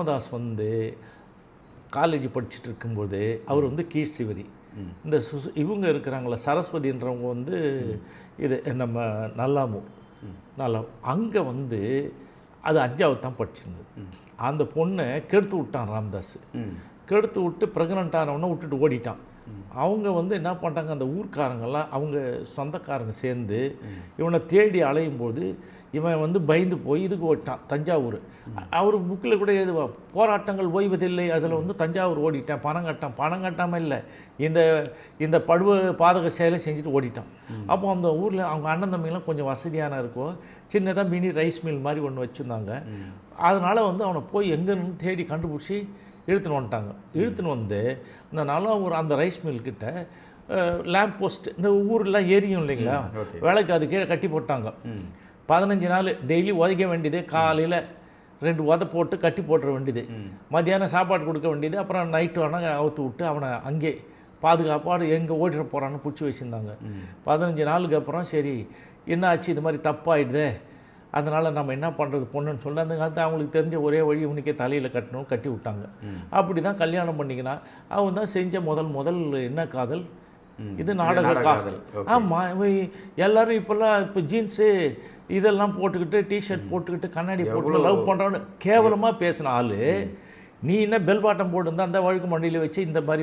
ராமதாஸ் வந்து காலேஜ் படிச்சுட்டு இருக்கும்போது அவர் வந்து கீழ் சிவரி. இந்த இவங்க இருக்கிறாங்கள சரஸ்வதின்றவங்க வந்து இது நம்ம நல்லா அங்கே வந்து அது 5வது தான் படிச்சிருந்தது. அந்த பொண்ணை கெடுத்து விட்டான் ராமதாஸ். கெடுத்து விட்டு ப்ரெக்னென்ட் ஆனவொன்னே விட்டுட்டு ஓடிட்டான். அவங்க வந்து என்ன பண்ணிட்டாங்க, அந்த ஊர்க்காரங்கெல்லாம் அவங்க சொந்தக்காரங்க சேர்ந்து இவனை தேடி அலையும் போது இவன் வந்து பயந்து போய் இதுக்கு ஓடிட்டான், தஞ்சாவூர். அவர் புக்கில் கூட எழுதுவா, போராட்டங்கள் ஓய்வதில்லை, அதில் வந்து தஞ்சாவூர் ஓடிட்டான், பணம் கட்டாமல் இல்லை, இந்த படுவ பாதக செயலை செஞ்சுட்டு ஓடிட்டான். அப்போ அந்த ஊரில் அவங்க அண்ணன் தம்பிங்கெலாம் கொஞ்சம் வசதியான இருக்கும், சின்னதாக மினி ரைஸ் மில் மாதிரி ஒன்று வச்சுருந்தாங்க. அதனால் வந்து அவனை போய் எங்கேன்னு தேடி கண்டுபிடிச்சி இழுத்துன்னு வந்துட்டாங்க. இழுத்துன்னு வந்து இந்த நல்லா ஒரு அந்த ரைஸ் மில்கிட்ட லேம்ப் போஸ்ட், இந்த ஊரெலாம் எரியும் இல்லைங்களா, வேலைக்கு அது கீழே கட்டி போட்டாங்க. 15 நாள் டெய்லி உதைக்க வேண்டியது, காலையில் 2 உதை போட்டு கட்டி போட்டுற வேண்டியது, மத்தியானம் சாப்பாடு கொடுக்க வேண்டியது, அப்புறம் நைட்டு வேணால் அவுத்து விட்டு அவனை அங்கே பாதுகாப்பாடு எங்கே ஓடிட போகிறான்னு பிடிச்சி வச்சுருந்தாங்க. 15 நாளுக்கு அப்புறம் சரி என்ன ஆச்சு, இது மாதிரி தப்பாகிடுதே, அதனால் நம்ம என்ன பண்ணுறது பொண்ணுன்னு சொல்லி அந்த காலத்தில் அவங்களுக்கு தெரிஞ்ச ஒரே வழி இவனுக்கே தலையில் கட்டணும், கட்டி விட்டாங்க. அப்படி தான் கல்யாணம் பண்ணிக்கினா. அவன் தான் செஞ்ச முதல் என்ன காதல், இது நாடக காதல். ஆமாம், எல்லோரும் இப்போ ஜீன்ஸு இதெல்லாம் போட்டுக்கிட்டு டிஷர்ட் போட்டுக்கிட்டு கண்ணாடி போட்டு லவ் பண்ணுறான்னு கேவலமாக பேசின ஆள், நீ என்ன பெல் பாட்டம் போட்டுருந்தா அந்த வழுக்கு மண்டியில் வச்சு இந்த மாதிரி